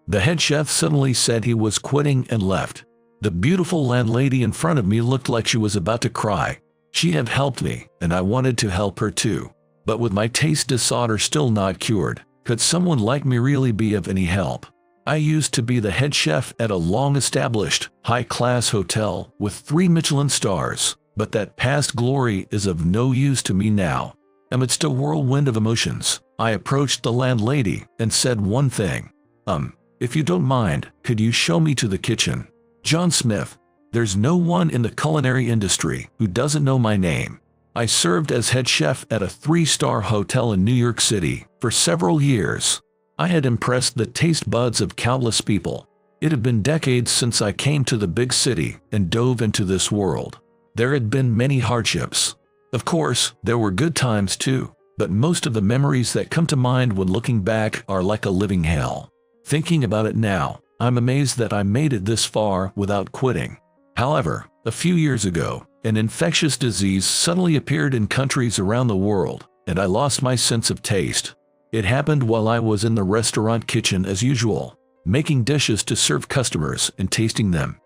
The head chef suddenly said he was quitting and left. The beautiful landlady in front of me looked like she was about to cry. She had helped me, and I wanted to help her too. But with my taste disorder still not cured, could someone like me really be of any help? I used to be the head chef at a long-established, high-class hotel with 3 Michelin stars, but that past glory is of no use to me now. Amidst a whirlwind of emotions, I approached the landlady and said one thing. If you don't mind, could you show me to the kitchen? John Smith. There's no one in the culinary industry who doesn't know my name. I served as head chef at a 3-star hotel in New York City for several years. I had impressed the taste buds of countless people. It had been decades since I came to the big city and dove into this world. There had been many hardships. Of course, there were good times too, but most of the memories that come to mind when looking back are like a living hell. Thinking about it now, I'm amazed that I made it this far without quitting. However, a few years ago, an infectious disease suddenly appeared in countries around the world, and I lost my sense of taste. It happened while I was in the restaurant kitchen as usual, making dishes to serve customers and tasting them.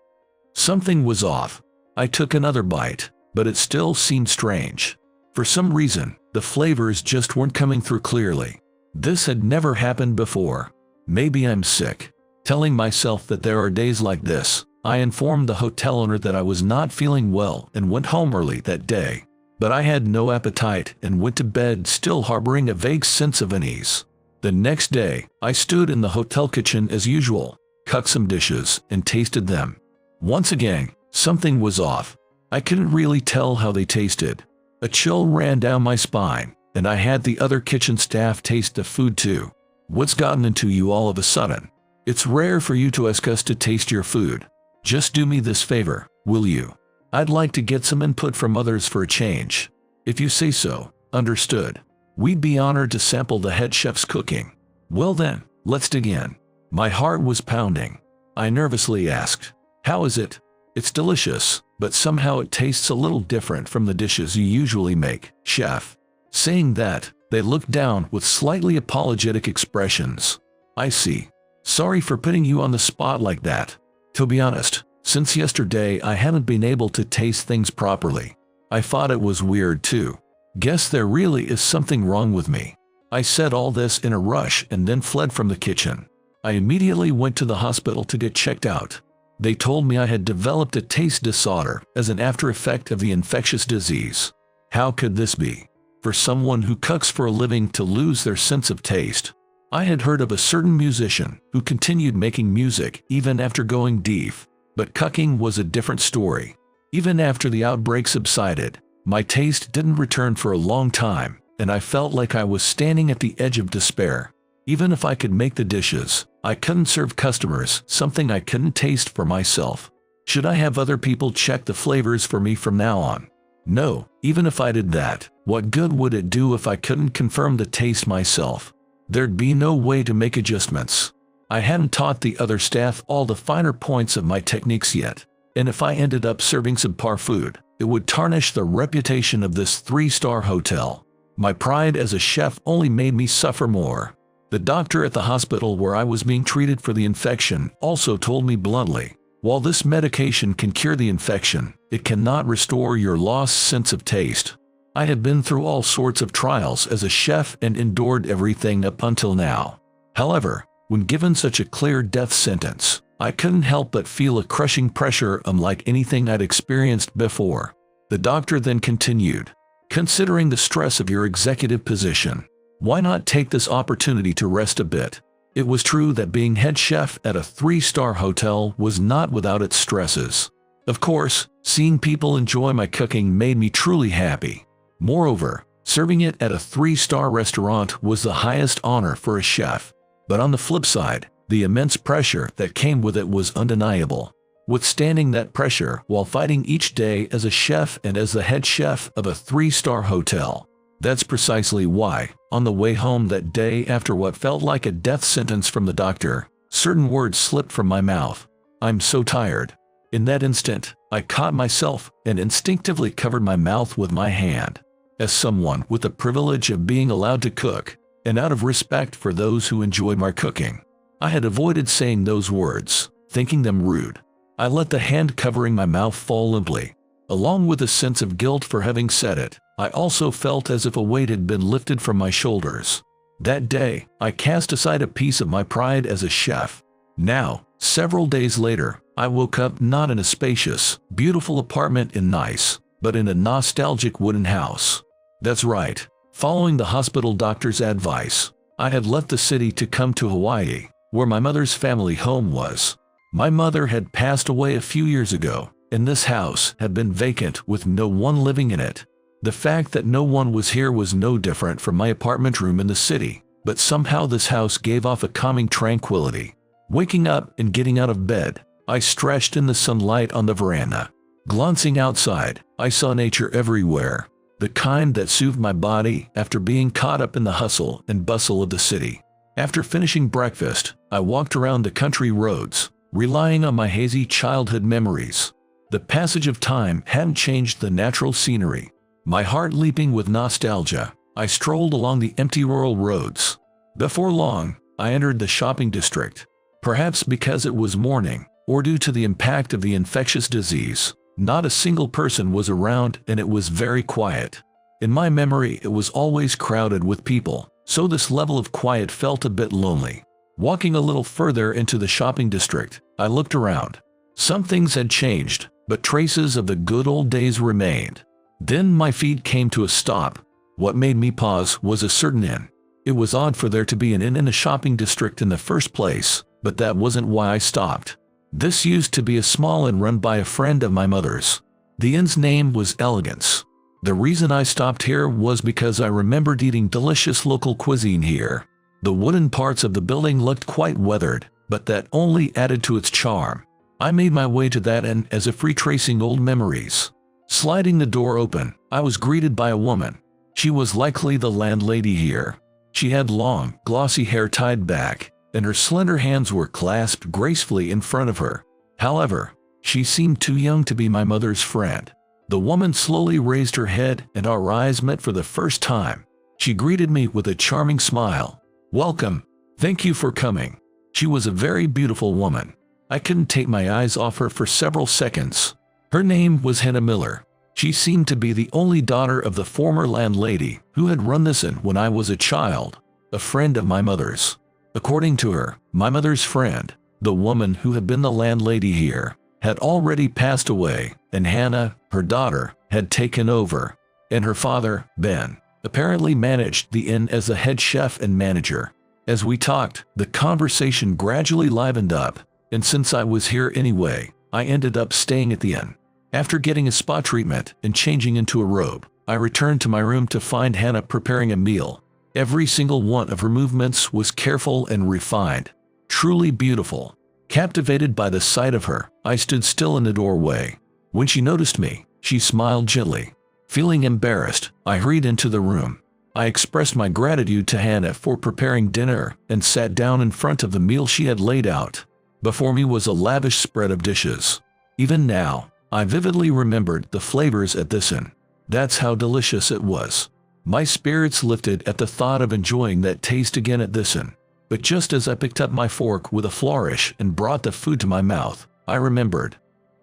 Something was off. I took another bite, but it still seemed strange. For some reason, the flavors just weren't coming through clearly. This had never happened before. Maybe I'm sick. Telling myself that there are days like this, I informed the hotel owner that I was not feeling well and went home early that day. But I had no appetite and went to bed still harboring a vague sense of unease. The next day, I stood in the hotel kitchen as usual, cooked some dishes, and tasted them. Once again, something was off. I couldn't really tell how they tasted. A chill ran down my spine, and I had the other kitchen staff taste the food too. What's gotten into you all of a sudden? It's rare for you to ask us to taste your food. Just do me this favor, will you? I'd like to get some input from others for a change. If you say so, understood. We'd be honored to sample the head chef's cooking. Well then, let's dig in. My heart was pounding. I nervously asked, "How is it?" "It's delicious, but somehow it tastes a little different from the dishes you usually make, chef." Saying that, they looked down with slightly apologetic expressions. "I see. Sorry for putting you on the spot like that. To be honest, since yesterday I haven't been able to taste things properly. I thought it was weird too. Guess there really is something wrong with me." I said all this in a rush and then fled from the kitchen. I immediately went to the hospital to get checked out. They told me I had developed a taste disorder as an after effect of the infectious disease. How could this be? For someone who cooks for a living to lose their sense of taste. I had heard of a certain musician who continued making music even after going deaf, but cooking was a different story. Even after the outbreak subsided, my taste didn't return for a long time, and I felt like I was standing at the edge of despair. Even if I could make the dishes, I couldn't serve customers something I couldn't taste for myself. Should I have other people check the flavors for me from now on? No, even if I did that, what good would it do if I couldn't confirm the taste myself? There'd be no way to make adjustments. I hadn't taught the other staff all the finer points of my techniques yet, and if I ended up serving subpar food, it would tarnish the reputation of this 3-star hotel. My pride as a chef only made me suffer more. The doctor at the hospital where I was being treated for the infection also told me bluntly, while this medication can cure the infection, it cannot restore your lost sense of taste. I had been through all sorts of trials as a chef and endured everything up until now. However, when given such a clear death sentence, I couldn't help but feel a crushing pressure unlike anything I'd experienced before. The doctor then continued, "Considering the stress of your executive position, why not take this opportunity to rest a bit?" It was true that being head chef at a 3-star hotel was not without its stresses. Of course, seeing people enjoy my cooking made me truly happy. Moreover, serving it at a 3-star restaurant was the highest honor for a chef. But on the flip side, the immense pressure that came with it was undeniable. Withstanding that pressure while fighting each day as a chef and as the head chef of a 3-star hotel. That's precisely why, on the way home that day after what felt like a death sentence from the doctor, certain words slipped from my mouth. "I'm so tired." In that instant, I caught myself and instinctively covered my mouth with my hand. As someone with the privilege of being allowed to cook, and out of respect for those who enjoy my cooking, I had avoided saying those words, thinking them rude. I let the hand covering my mouth fall limply. Along with a sense of guilt for having said it, I also felt as if a weight had been lifted from my shoulders. That day, I cast aside a piece of my pride as a chef. Now, several days later, I woke up not in a spacious, beautiful apartment in Nice, but in a nostalgic wooden house. That's right. Following the hospital doctor's advice, I had left the city to come to Hawaii, where my mother's family home was. My mother had passed away a few years ago, and this house had been vacant with no one living in it. The fact that no one was here was no different from my apartment room in the city, but somehow this house gave off a calming tranquility. Waking up and getting out of bed, I stretched in the sunlight on the veranda. Glancing outside, I saw nature everywhere, the kind that soothed my body after being caught up in the hustle and bustle of the city. After finishing breakfast, I walked around the country roads, relying on my hazy childhood memories. The passage of time hadn't changed the natural scenery. My heart leaping with nostalgia, I strolled along the empty rural roads. Before long, I entered the shopping district. Perhaps because it was morning, or due to the impact of the infectious disease, not a single person was around and it was very quiet. In my memory, it was always crowded with people, so this level of quiet felt a bit lonely. Walking a little further into the shopping district, I looked around. Some things had changed, but traces of the good old days remained. Then my feet came to a stop. What made me pause was a certain inn. It was odd for there to be an inn in a shopping district in the first place, but that wasn't why I stopped. This used to be a small inn run by a friend of my mother's. The inn's name was Elegance. The reason I stopped here was because I remembered eating delicious local cuisine here. The wooden parts of the building looked quite weathered, but that only added to its charm. I made my way to that inn as if retracing old memories. Sliding the door open, I was greeted by a woman. She was likely the landlady here. She had long, glossy hair tied back, and her slender hands were clasped gracefully in front of her. However, she seemed too young to be my mother's friend. The woman slowly raised her head and our eyes met for the first time. She greeted me with a charming smile. "Welcome. Thank you for coming." She was a very beautiful woman. I couldn't take my eyes off her for several seconds. Her name was Hannah Miller. She seemed to be the only daughter of the former landlady who had run this inn when I was a child, a friend of my mother's. According to her, my mother's friend, the woman who had been the landlady here, had already passed away, and Hannah, her daughter, had taken over, and her father, Ben, apparently managed the inn as a head chef and manager. As we talked, the conversation gradually livened up, and since I was here anyway, I ended up staying at the inn. After getting a spa treatment and changing into a robe, I returned to my room to find Hannah preparing a meal. Every single one of her movements was careful and refined, truly beautiful. Captivated by the sight of her, I stood still in the doorway. When she noticed me, she smiled gently. Feeling embarrassed, I hurried into the room. I expressed my gratitude to Hannah for preparing dinner and sat down in front of the meal she had laid out. Before me was a lavish spread of dishes. Even now, I vividly remembered the flavors at this inn. That's how delicious it was. My spirits lifted at the thought of enjoying that taste again at this inn. But just as I picked up my fork with a flourish and brought the food to my mouth, I remembered.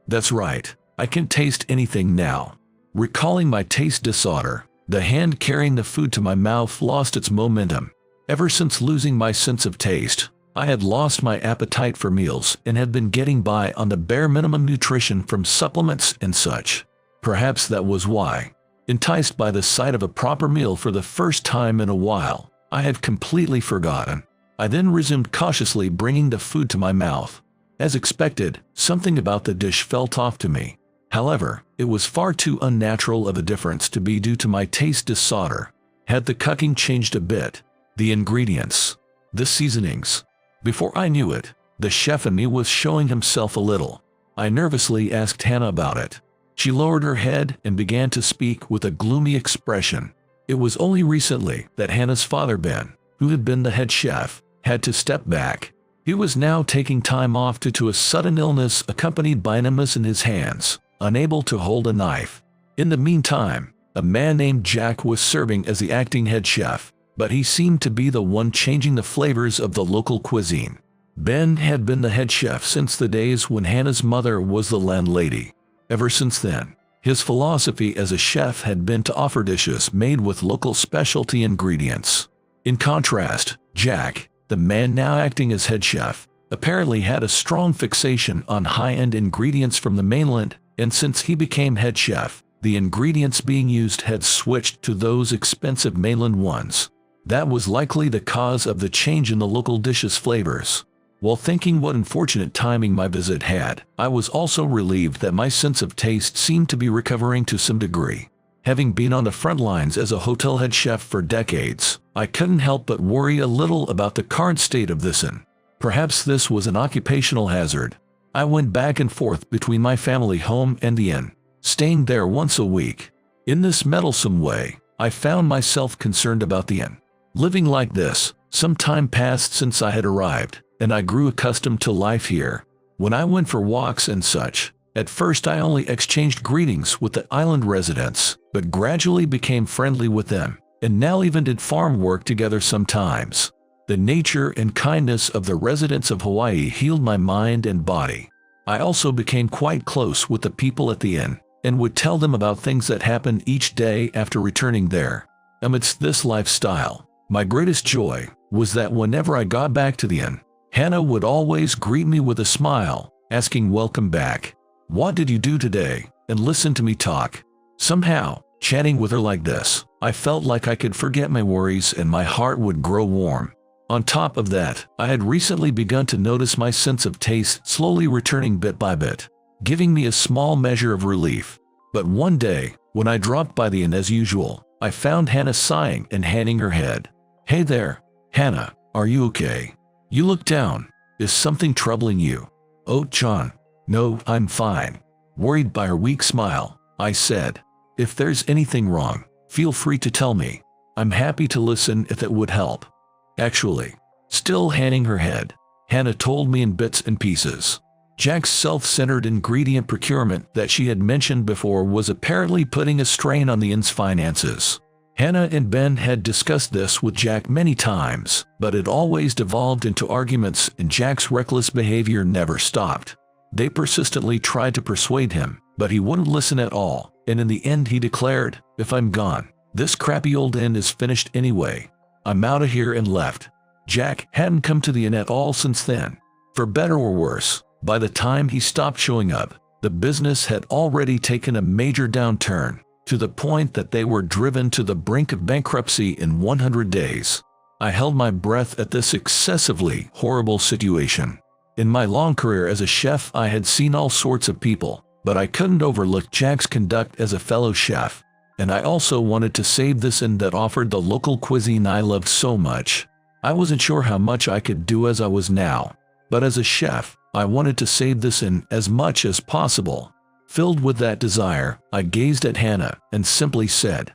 That's right, I can taste anything now. Recalling my taste disorder, the hand carrying the food to my mouth lost its momentum. Ever since losing my sense of taste, I had lost my appetite for meals and had been getting by on the bare minimum nutrition from supplements and such. Perhaps that was why. Enticed by the sight of a proper meal for the first time in a while, I had completely forgotten. I then resumed cautiously bringing the food to my mouth. As expected, something about the dish felt off to me. However, it was far too unnatural of a difference to be due to my taste disorder. Had the cooking changed a bit? The ingredients? The seasonings? Before I knew it, the chef in me was showing himself a little. I nervously asked Hannah about it. She lowered her head and began to speak with a gloomy expression. It was only recently that Hannah's father Ben, who had been the head chef, had to step back. He was now taking time off due to a sudden illness accompanied by an illness in his hands, unable to hold a knife. In the meantime, a man named Jack was serving as the acting head chef, but he seemed to be the one changing the flavors of the local cuisine. Ben had been the head chef since the days when Hannah's mother was the landlady. Ever since then, his philosophy as a chef had been to offer dishes made with local specialty ingredients. In contrast, Jack, the man now acting as head chef, apparently had a strong fixation on high-end ingredients from the mainland, and since he became head chef, the ingredients being used had switched to those expensive mainland ones. That was likely the cause of the change in the local dishes' flavors. While thinking what unfortunate timing my visit had, I was also relieved that my sense of taste seemed to be recovering to some degree. Having been on the front lines as a hotel head chef for decades, I couldn't help but worry a little about the current state of this inn. Perhaps this was an occupational hazard. I went back and forth between my family home and the inn, staying there once a week. In this meddlesome way, I found myself concerned about the inn. Living like this, some time passed since I had arrived, and I grew accustomed to life here. When I went for walks and such, at first I only exchanged greetings with the island residents, but gradually became friendly with them, and now even did farm work together sometimes. The nature and kindness of the residents of Hawaii healed my mind and body. I also became quite close with the people at the inn, and would tell them about things that happened each day after returning there. Amidst this lifestyle, my greatest joy was that whenever I got back to the inn, Hannah would always greet me with a smile, asking welcome back. What did you do today? And listen to me talk. Somehow, chatting with her like this, I felt like I could forget my worries and my heart would grow warm. On top of that, I had recently begun to notice my sense of taste slowly returning bit by bit, giving me a small measure of relief. But one day, when I dropped by the inn as usual, I found Hannah sighing and hanging her head. Hey there, Hannah, are you okay? You look down. Is something troubling you? Oh, John. No, I'm fine. Worried by her weak smile, I said, if there's anything wrong, feel free to tell me. I'm happy to listen if it would help. Actually, still hanging her head, Hannah told me in bits and pieces. Jack's self-centered ingredient procurement that she had mentioned before was apparently putting a strain on the inn's finances. Hannah and Ben had discussed this with Jack many times, but it always devolved into arguments and Jack's reckless behavior never stopped. They persistently tried to persuade him, but he wouldn't listen at all, and in the end he declared, if I'm gone, this crappy old inn is finished anyway. I'm out of here, and left. Jack hadn't come to the inn at all since then. For better or worse, by the time he stopped showing up, the business had already taken a major downturn, to the point that they were driven to the brink of bankruptcy in 100 days. I held my breath at this excessively horrible situation. In my long career as a chef, I had seen all sorts of people, but I couldn't overlook Jack's conduct as a fellow chef. And I also wanted to save this inn that offered the local cuisine I loved so much. I wasn't sure how much I could do as I was now, but as a chef, I wanted to save this inn as much as possible. Filled with that desire, I gazed at Hannah and simply said,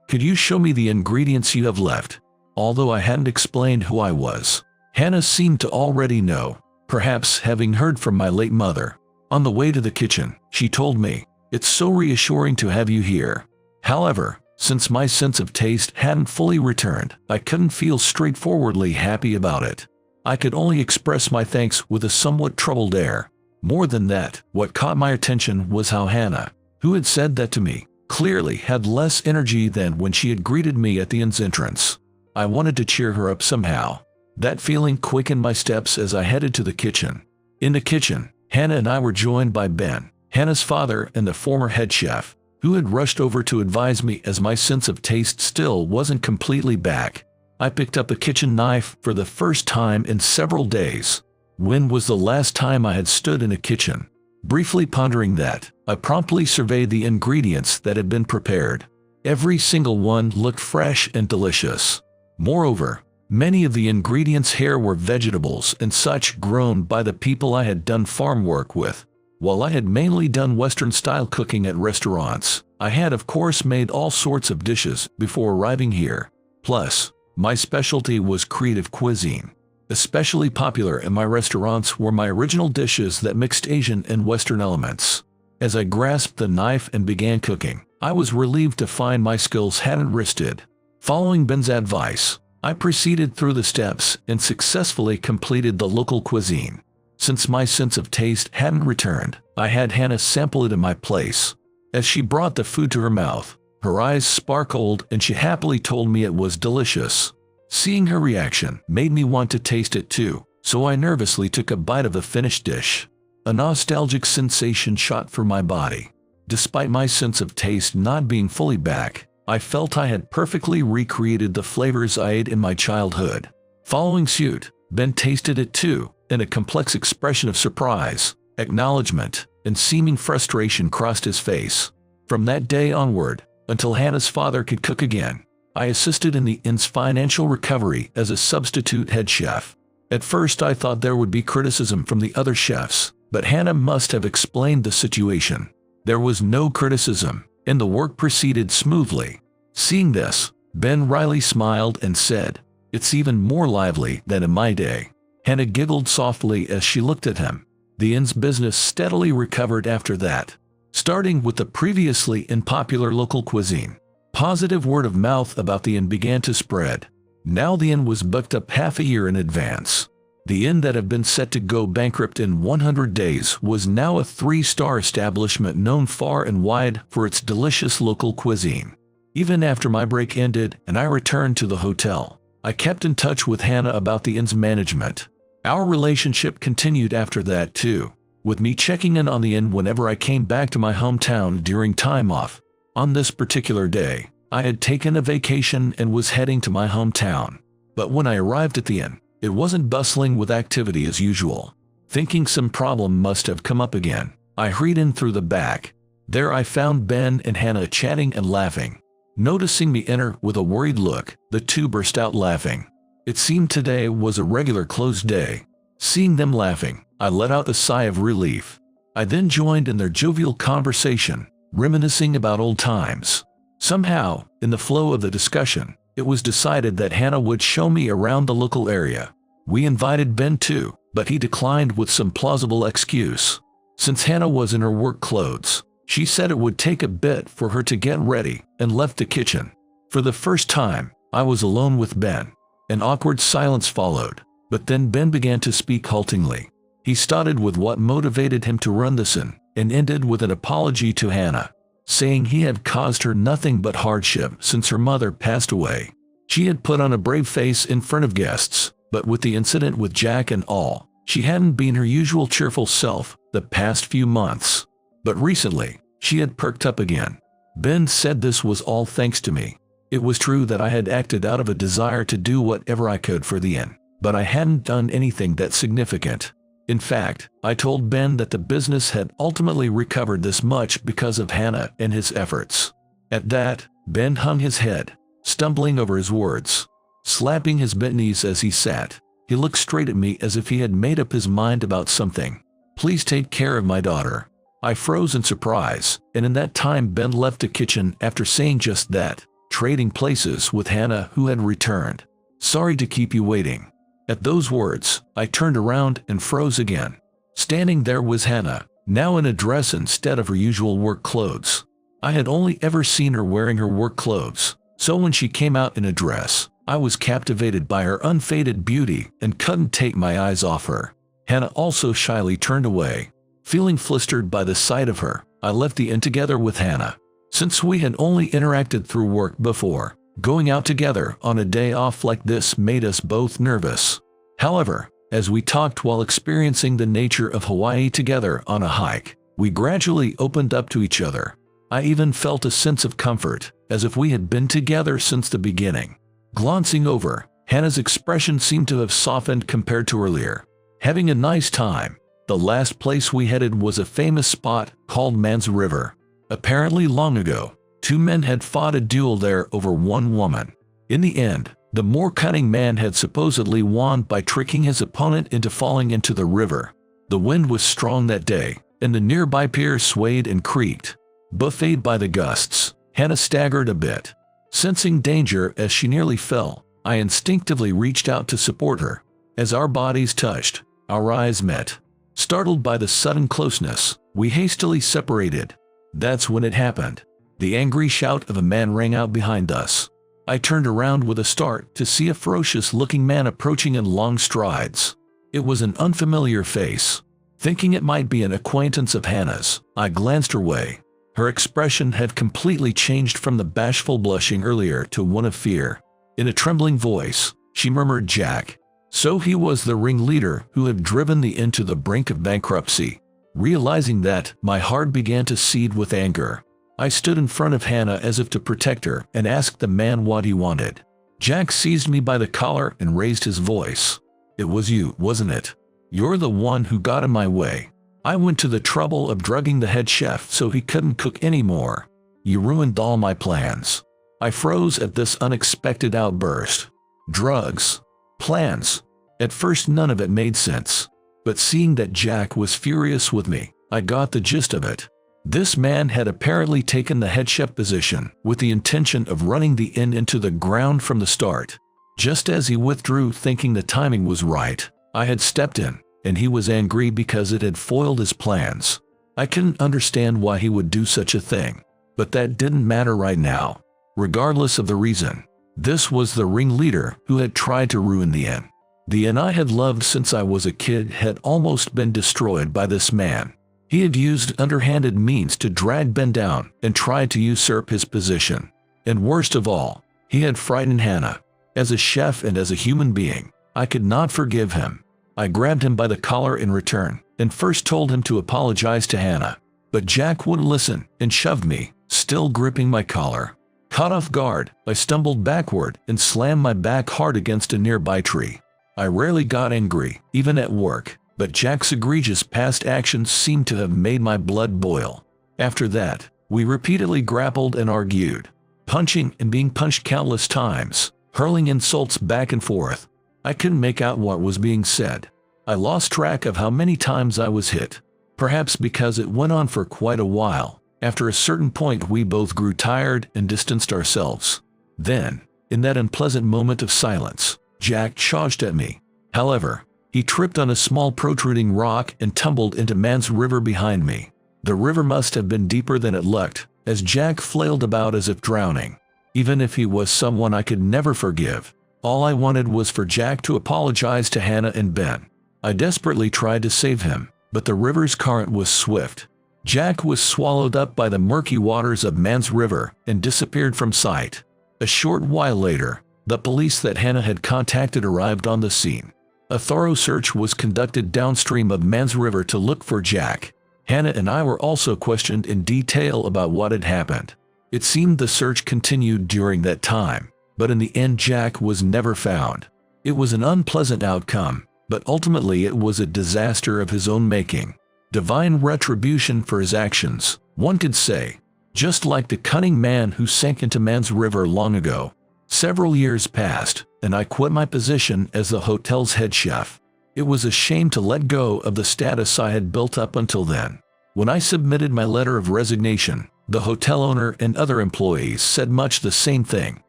could you show me the ingredients you have left? Although I hadn't explained who I was, Hannah seemed to already know, perhaps having heard from my late mother. On the way to the kitchen, she told me, it's so reassuring to have you here. However, since my sense of taste hadn't fully returned, I couldn't feel straightforwardly happy about it. I could only express my thanks with a somewhat troubled air. More than that, what caught my attention was how Hannah, who had said that to me, clearly had less energy than when she had greeted me at the inn's entrance. I wanted to cheer her up somehow. That feeling quickened my steps as I headed to the kitchen. In the kitchen, Hannah and I were joined by Ben, Hannah's father and the former head chef, who had rushed over to advise me as my sense of taste still wasn't completely back. I picked up a kitchen knife for the first time in several days. When was the last time I had stood in a kitchen? Briefly pondering that, I promptly surveyed the ingredients that had been prepared. Every single one looked fresh and delicious. Moreover, many of the ingredients here were vegetables and such grown by the people I had done farm work with. While I had mainly done Western-style cooking at restaurants, I had of course made all sorts of dishes before arriving here. Plus, my specialty was creative cuisine. Especially popular in my restaurants were my original dishes that mixed Asian and Western elements. As I grasped the knife and began cooking, I was relieved to find my skills hadn't rested. Following Ben's advice, I proceeded through the steps and successfully completed the local cuisine. Since my sense of taste hadn't returned, I had Hannah sample it in my place. As she brought the food to her mouth, her eyes sparkled and she happily told me it was delicious. Seeing her reaction made me want to taste it too, so I nervously took a bite of the finished dish. A nostalgic sensation shot through my body. Despite my sense of taste not being fully back, I felt I had perfectly recreated the flavors I ate in my childhood. Following suit, Ben tasted it too, and a complex expression of surprise, acknowledgement, and seeming frustration crossed his face. From that day onward, until Hannah's father could cook again, I assisted in the inn's financial recovery as a substitute head chef. At first I thought there would be criticism from the other chefs, but Hannah must have explained the situation. There was no criticism, and the work proceeded smoothly. Seeing this, Ben wryly smiled and said, "It's even more lively than in my day." Hannah giggled softly as she looked at him. The inn's business steadily recovered after that. Starting with the previously unpopular local cuisine, positive word of mouth about the inn began to spread. Now the inn was booked up half a year in advance. The inn that had been set to go bankrupt in 100 days was now a 3-star establishment known far and wide for its delicious local cuisine. Even after my break ended and I returned to the hotel, I kept in touch with Hannah about the inn's management. Our relationship continued after that too, with me checking in on the inn whenever I came back to my hometown during time off. On this particular day, I had taken a vacation and was heading to my hometown. But when I arrived at the inn, it wasn't bustling with activity as usual. Thinking some problem must have come up again, I hurried in through the back. There I found Ben and Hannah chatting and laughing. Noticing me enter with a worried look, the two burst out laughing. It seemed today was a regular closed day. Seeing them laughing, I let out a sigh of relief. I then joined in their jovial conversation, reminiscing about old times. Somehow, in the flow of the discussion, it was decided that Hannah would show me around the local area. We invited Ben too, but he declined with some plausible excuse. Since Hannah was in her work clothes, she said it would take a bit for her to get ready and left the kitchen. For the first time, I was alone with Ben. An awkward silence followed, but then Ben began to speak haltingly. He started with what motivated him to run this inn, and ended with an apology to Hannah, saying he had caused her nothing but hardship since her mother passed away. She had put on a brave face in front of guests, but with the incident with Jack and all, she hadn't been her usual cheerful self the past few months. But recently, she had perked up again. Ben said this was all thanks to me. It was true that I had acted out of a desire to do whatever I could for the inn, but I hadn't done anything that significant. In fact, I told Ben that the business had ultimately recovered this much because of Hannah and his efforts. At that, Ben hung his head, stumbling over his words. Slapping his bent knees as he sat, he looked straight at me as if he had made up his mind about something. "Please take care of my daughter." I froze in surprise, and in that time Ben left the kitchen after saying just that, trading places with Hannah who had returned. "Sorry to keep you waiting." At those words, I turned around and froze again. Standing there was Hannah, now in a dress instead of her usual work clothes. I had only ever seen her wearing her work clothes, so when she came out in a dress, I was captivated by her unfaded beauty and couldn't take my eyes off her. Hannah also shyly turned away. Feeling flustered by the sight of her, I left the inn together with Hannah. Since we had only interacted through work before, going out together on a day off like this made us both nervous. However, as we talked while experiencing the nature of Hawaii together on a hike, we gradually opened up to each other. I even felt a sense of comfort, as if we had been together since the beginning. Glancing over, Hannah's expression seemed to have softened compared to earlier. Having a nice time, the last place we headed was a famous spot called Man's River. Apparently long ago, two men had fought a duel there over one woman. In the end, the more cunning man had supposedly won by tricking his opponent into falling into the river. The wind was strong that day, and the nearby pier swayed and creaked. Buffeted by the gusts, Hannah staggered a bit. Sensing danger as she nearly fell, I instinctively reached out to support her. As our bodies touched, our eyes met. Startled by the sudden closeness, we hastily separated. That's when it happened. The angry shout of a man rang out behind us. I turned around with a start to see a ferocious-looking man approaching in long strides. It was an unfamiliar face. Thinking it might be an acquaintance of Hannah's, I glanced her way. Her expression had completely changed from the bashful blushing earlier to one of fear. In a trembling voice, she murmured, "Jack." So he was the ringleader who had driven the inn to the brink of bankruptcy. Realizing that, my heart began to seethe with anger. I stood in front of Hannah as if to protect her and asked the man what he wanted. Jack seized me by the collar and raised his voice. "It was you, wasn't it? You're the one who got in my way. I went to the trouble of drugging the head chef so he couldn't cook anymore. You ruined all my plans." I froze at this unexpected outburst. Drugs. Plans. At first none of it made sense. But seeing that Jack was furious with me, I got the gist of it. This man had apparently taken the head chef position with the intention of running the inn into the ground from the start. Just as he withdrew thinking the timing was right, I had stepped in, and he was angry because it had foiled his plans. I couldn't understand why he would do such a thing, but that didn't matter right now. Regardless of the reason, this was the ringleader who had tried to ruin the inn. The inn I had loved since I was a kid had almost been destroyed by this man. He had used underhanded means to drag Ben down and tried to usurp his position. And worst of all, he had frightened Hannah. As a chef and as a human being, I could not forgive him. I grabbed him by the collar in return and first told him to apologize to Hannah. But Jack wouldn't listen and shoved me, still gripping my collar. Caught off guard, I stumbled backward and slammed my back hard against a nearby tree. I rarely got angry, even at work, but Jack's egregious past actions seemed to have made my blood boil. After that, we repeatedly grappled and argued, punching and being punched countless times, hurling insults back and forth. I couldn't make out what was being said. I lost track of how many times I was hit, perhaps because it went on for quite a while. After a certain point we both grew tired and distanced ourselves. Then, in that unpleasant moment of silence, Jack charged at me. However, he tripped on a small protruding rock and tumbled into man's river behind me. The river must have been deeper than it looked, as Jack flailed about as if drowning. Even if he was someone I could never forgive, all I wanted was for Jack to apologize to Hannah and Ben. I desperately tried to save him, but the river's current was swift. Jack was swallowed up by the murky waters of man's river and disappeared from sight. A short while later, the police that Hannah had contacted arrived on the scene. A thorough search was conducted downstream of man's river to look for Jack. Hannah and I were also questioned in detail about what had happened. It seemed the search continued during that time, but in the end Jack was never found. It was an unpleasant outcome, but ultimately it was a disaster of his own making. Divine retribution for his actions, one could say. Just like the cunning man who sank into man's river long ago. Several years passed, and I quit my position as the hotel's head chef. It was a shame to let go of the status I had built up until then. When I submitted my letter of resignation, the hotel owner and other employees said much the same thing.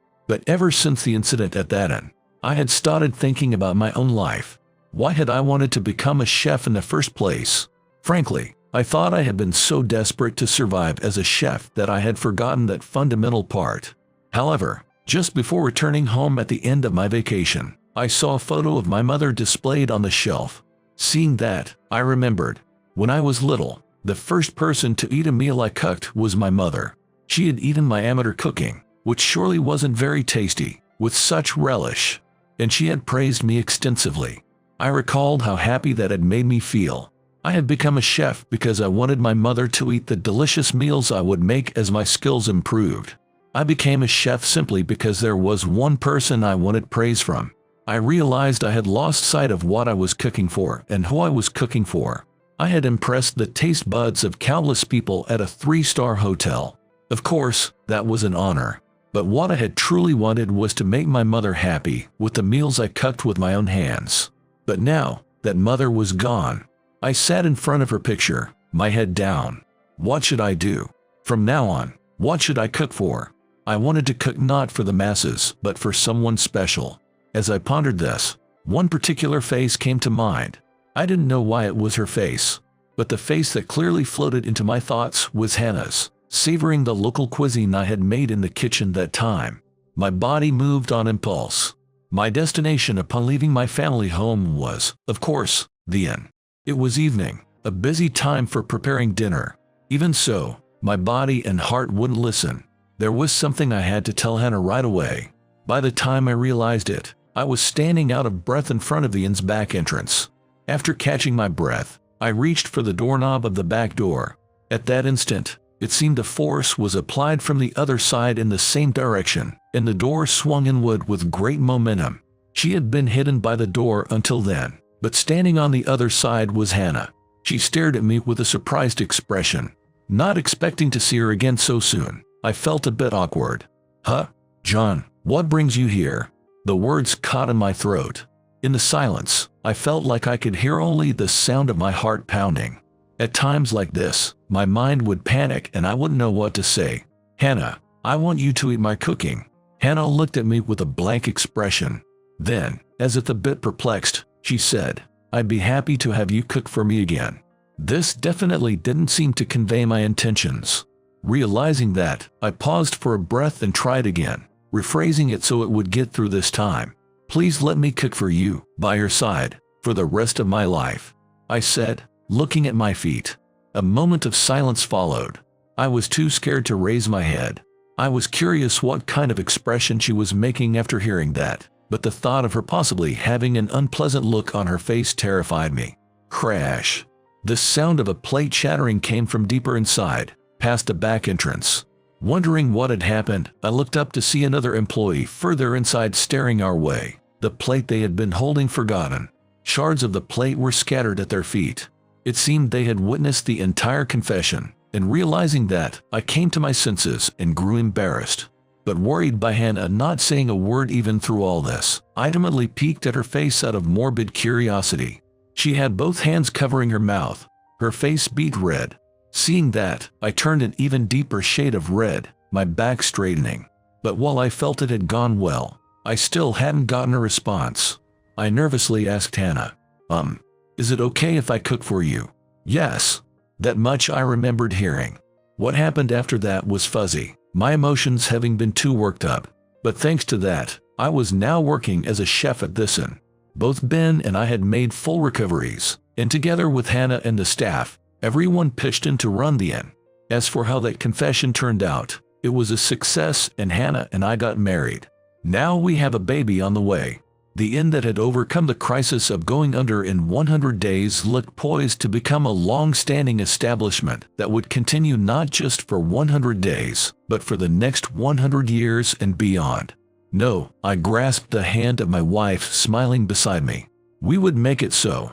But ever since the incident at that inn, I had started thinking about my own life. Why had I wanted to become a chef in the first place? Frankly, I thought I had been so desperate to survive as a chef that I had forgotten that fundamental part. However, just before returning home at the end of my vacation, I saw a photo of my mother displayed on the shelf. Seeing that, I remembered. When I was little, the first person to eat a meal I cooked was my mother. She had eaten my amateur cooking, which surely wasn't very tasty, with such relish, and she had praised me extensively. I recalled how happy that had made me feel. I had become a chef because I wanted my mother to eat the delicious meals I would make as my skills improved. I became a chef simply because there was one person I wanted praise from. I realized I had lost sight of what I was cooking for and who I was cooking for. I had impressed the taste buds of countless people at a 3-star hotel. Of course, that was an honor. But what I had truly wanted was to make my mother happy with the meals I cooked with my own hands. But now, that mother was gone. I sat in front of her picture, my head down. What should I do? From now on, what should I cook for? I wanted to cook not for the masses, but for someone special. As I pondered this, one particular face came to mind. I didn't know why it was her face, but the face that clearly floated into my thoughts was Hannah's, savoring the local cuisine I had made in the kitchen that time. My body moved on impulse. My destination upon leaving my family home was, of course, the inn. It was evening, a busy time for preparing dinner. Even so, my body and heart wouldn't listen. There was something I had to tell Hannah right away. By the time I realized it, I was standing out of breath in front of the inn's back entrance. After catching my breath, I reached for the doorknob of the back door. At that instant, it seemed a force was applied from the other side in the same direction, and the door swung inward with great momentum. She had been hidden by the door until then, but standing on the other side was Hannah. She stared at me with a surprised expression. Not expecting to see her again so soon, I felt a bit awkward. "Huh? John, what brings you here?" The words caught in my throat. In the silence, I felt like I could hear only the sound of my heart pounding. At times like this, my mind would panic and I wouldn't know what to say. "Hannah, I want you to eat my cooking." Hannah looked at me with a blank expression. Then, as if a bit perplexed, she said, "I'd be happy to have you cook for me again." This definitely didn't seem to convey my intentions. Realizing that, I paused for a breath and tried again, rephrasing it so it would get through this time. "Please let me cook for you, by your side, for the rest of my life," I said, looking at my feet. A moment of silence followed. I was too scared to raise my head. I was curious what kind of expression she was making after hearing that, but the thought of her possibly having an unpleasant look on her face terrified me. Crash! The sound of a plate shattering came from deeper inside, past the back entrance. Wondering what had happened, I looked up to see another employee further inside staring our way, the plate they had been holding forgotten. Shards of the plate were scattered at their feet. It seemed they had witnessed the entire confession, and realizing that, I came to my senses and grew embarrassed. But worried by Hannah not saying a word even through all this, I timidly peeked at her face out of morbid curiosity. She had both hands covering her mouth, her face beet red. Seeing that, I turned an even deeper shade of red, my back straightening. But while I felt it had gone well, I still hadn't gotten a response. I nervously asked Hannah, "Is it okay if I cook for you?" "Yes." That much I remembered hearing. What happened after that was fuzzy, my emotions having been too worked up. But thanks to that, I was now working as a chef at this inn. Both Ben and I had made full recoveries, and together with Hannah and the staff, everyone pitched in to run the inn. As for how that confession turned out, it was a success and Hannah and I got married. Now we have a baby on the way. The inn that had overcome the crisis of going under in 100 days looked poised to become a long-standing establishment that would continue not just for 100 days, but for the next 100 years and beyond. No, I grasped the hand of my wife smiling beside me. We would make it so.